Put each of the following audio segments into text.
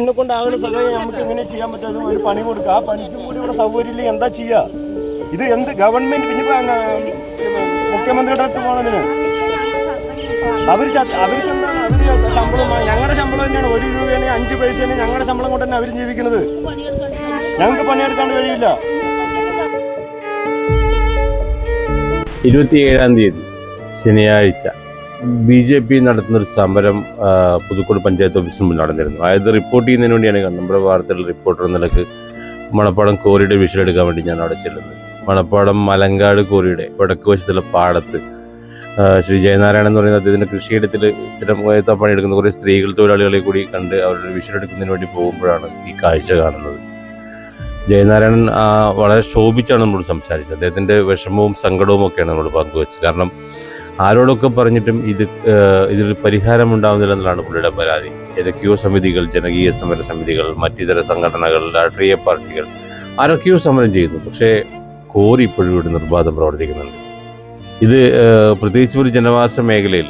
എന്നെ കൊണ്ടാകുന്ന സഹായം നമുക്ക് എങ്ങനെ ചെയ്യാൻ പറ്റും? ഒരു പണി കൊടുക്കുക. ആ പണിക്കും കൂടി ഇവിടെ സൗകര്യമില്ല. എന്താ ചെയ്യുക? ഇത് എന്ത് ഗവൺമെന്റ് പിന്നെ മുഖ്യമന്ത്രിയുടെ അടുത്ത് പോകണതിന് അവർക്കെന്താണ്? അവർ ശമ്പളം, ഞങ്ങളുടെ ശമ്പളം തന്നെയാണ്. 1 രൂപയാണ് 5 പൈസയാണ് ഞങ്ങളുടെ ശമ്പളം കൊണ്ട് തന്നെ അവർ ജീവിക്കുന്നത്. ഞങ്ങൾക്ക് പണിയെടുക്കാണ്ട് കഴിയില്ല. 27-ാം തീയതി ശനിയാഴ്ച BJP നടത്തുന്നൊരു സമരം പുതുക്കോട് പഞ്ചായത്ത് ഓഫീസിന് മുന്നിൽ നടന്നിരുന്നു. അതായത് റിപ്പോർട്ട് ചെയ്യുന്നതിന് വേണ്ടിയാണ് നമ്മുടെ വാർത്തയിൽ റിപ്പോർട്ടർ എന്ന നിലക്ക് മണപ്പാടം കോറിയുടെ വിഷലെടുക്കാൻ വേണ്ടി ഞാൻ അവിടെ ചെല്ലുന്നത്. മണപ്പാടം മലങ്കാട് കോറിയുടെ വടക്ക് വശത്തുള്ള പാടത്ത് ശ്രീ ജയനാരായണൻ എന്ന് പറയുന്ന അദ്ദേഹത്തിൻ്റെ കൃഷിയിടത്തിൽ സ്ഥിരമായി പണിയെടുക്കുന്ന കുറേ സ്ത്രീകൾ തൊഴിലാളികളെ കൂടി കണ്ട് അവരുടെ വിഷലെടുക്കുന്നതിന് വേണ്ടി പോകുമ്പോഴാണ് ഈ കാഴ്ച കാണുന്നത്. ജയനാരായണൻ വളരെ ശോഭിച്ചാണ് നമ്മളോട് സംസാരിച്ചത്. അദ്ദേഹത്തിൻ്റെ വിഷമവും സങ്കടവും ഒക്കെയാണ് നമ്മളോട് പങ്കുവച്ചത്. കാരണം ആരോടൊക്കെ പറഞ്ഞിട്ടും ഇതിൽ പരിഹാരം ഉണ്ടാവുന്നില്ല എന്നുള്ളതാണ് പുള്ളിയുടെ പരാതി. ഏതൊക്കെയോ സമിതികൾ, ജനകീയ സമര സമിതികൾ, മറ്റിതര സംഘടനകൾ, രാഷ്ട്രീയ പാർട്ടികൾ ആരൊക്കെയോ സമരം ചെയ്യുന്നു. പക്ഷേ കോറി ഇപ്പോഴും ഇവിടെ നിർബാധം പ്രവർത്തിക്കുന്നുണ്ട്. ഇത് പ്രത്യേകിച്ച് ഒരു ജനവാസ മേഖലയിൽ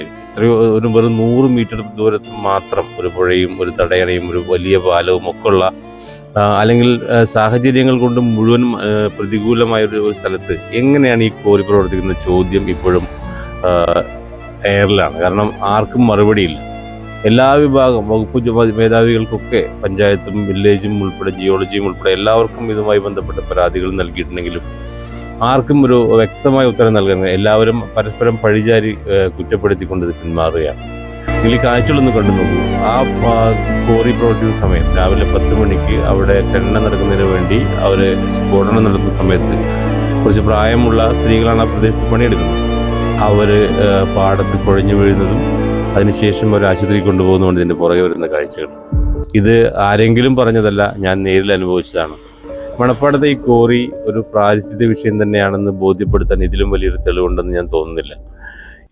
ഒരു വെറും 100 മീറ്റർ ദൂരത്ത് മാത്രം ഒരു പുഴയും ഒരു തടയണയും ഒരു വലിയ പാലവും ഒക്കെ ഉള്ള അല്ലെങ്കിൽ സാഹചര്യങ്ങൾ കൊണ്ട് മുഴുവൻ പ്രതികൂലമായ ഒരു സ്ഥലത്ത് എങ്ങനെയാണ് ഈ കോറി പ്രവർത്തിക്കുന്ന ചോദ്യം ഇപ്പോഴും എയറിലാണ്. കാരണം ആർക്കും മറുപടിയില്ല. എല്ലാ വിഭാഗം വകുപ്പ് മേധാവികൾക്കൊക്കെ പഞ്ചായത്തും വില്ലേജും ഉൾപ്പെടെ ജിയോളജിയും ഉൾപ്പെടെ എല്ലാവർക്കും ഇതുമായി ബന്ധപ്പെട്ട പരാതികൾ നൽകിയിട്ടുണ്ടെങ്കിലും ആർക്കും ഒരു വ്യക്തമായ ഉത്തരം നൽകാൻ, എല്ലാവരും പരസ്പരം പഴിചാരി കുറ്റപ്പെടുത്തിക്കൊണ്ട് പിന്മാറുകയാണ്. നിങ്ങൾ ഈ കാഴ്ചകളൊന്ന് കണ്ടു നോക്കൂ. ആ കോറി പ്രവർത്തിക്കുന്ന സമയം രാവിലെ 10 മണിക്ക് അവിടെ ഖനനം നടക്കുന്നതിന് വേണ്ടി അവർ സ്ഫോടനം നടത്തുന്ന സമയത്ത് കുറച്ച് പ്രായമുള്ള സ്ത്രീകളാണ് ആ പ്രദേശത്ത് പണിയെടുക്കുന്നത്. അവർ പാടത്ത് കുഴഞ്ഞു വീഴുന്നതും അതിനുശേഷം അവർ ആശുപത്രിയിൽ കൊണ്ടുപോകുന്നതുകൊണ്ട് ഇതിൻ്റെ പുറകെ വരുന്ന കാഴ്ചകൾ. ഇത് ആരെങ്കിലും പറഞ്ഞതല്ല, ഞാൻ നേരിൽ അനുഭവിച്ചതാണ്. മണപ്പാടത്തെ ഈ കോറി ഒരു പാരിസ്ഥിതിക വിഷയം തന്നെയാണെന്ന് ബോധ്യപ്പെടുത്താൻ ഇതിലും വലിയൊരു തെളിവുണ്ടെന്ന് ഞാൻ തോന്നുന്നില്ല.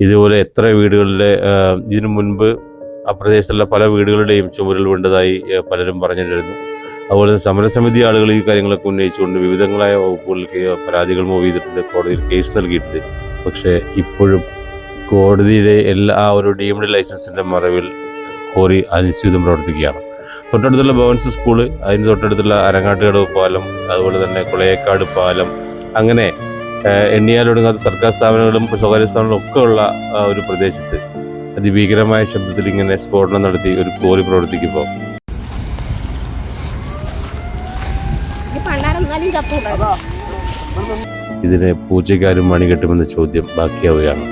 ഇതുപോലെ എത്ര വീടുകളിലെ ഇതിനു മുൻപ് ആ പ്രദേശത്തുള്ള പല വീടുകളുടെയും ചുമരുകൾ വീണ്ടതായി പലരും പറഞ്ഞിരുന്നു. അതുപോലെ സമരസമിതി ആളുകൾ ഈ കാര്യങ്ങളൊക്കെ ഉന്നയിച്ചുകൊണ്ട് വിവിധങ്ങളായ വകുപ്പുകൾക്ക് പരാതികൾ മൂവ് ചെയ്തിട്ടുണ്ട്, കോടതിയിൽ കേസ് നൽകിയിട്ടുണ്ട്. പക്ഷേ ഇപ്പോഴും കോടതിയിലെ എല്ലാ ഒരു ഡീംഡ് ലൈസൻസിൻ്റെ മറവിൽ കോറി അനിശ്ചിതം പ്രവർത്തിക്കുകയാണ്. തൊട്ടടുത്തുള്ള ഭവൻസ് സ്കൂള്, അതിന് തൊട്ടടുത്തുള്ള അരങ്ങാട്ടുകടവ് പാലം, അതുപോലെ തന്നെ കുളയേക്കാട് പാലം, അങ്ങനെ എണ്ണിയാലൊടുങ്ങാത്ത സർക്കാർ സ്ഥാപനങ്ങളും സ്വകാര്യ സ്ഥാപനങ്ങളും ഒക്കെ ഉള്ള ഒരു പ്രദേശത്ത് അതിഭീകരമായ ശബ്ദത്തിൽ ഇങ്ങനെ സ്ഫോടനം നടത്തി ഒരു കോറി പ്രവർത്തിക്കുമ്പോൾ ഇതിനെ പൂച്ചയ്ക്കാരും മണി കെട്ടുമെന്ന ചോദ്യം ബാക്കിയാവുകയാണ്.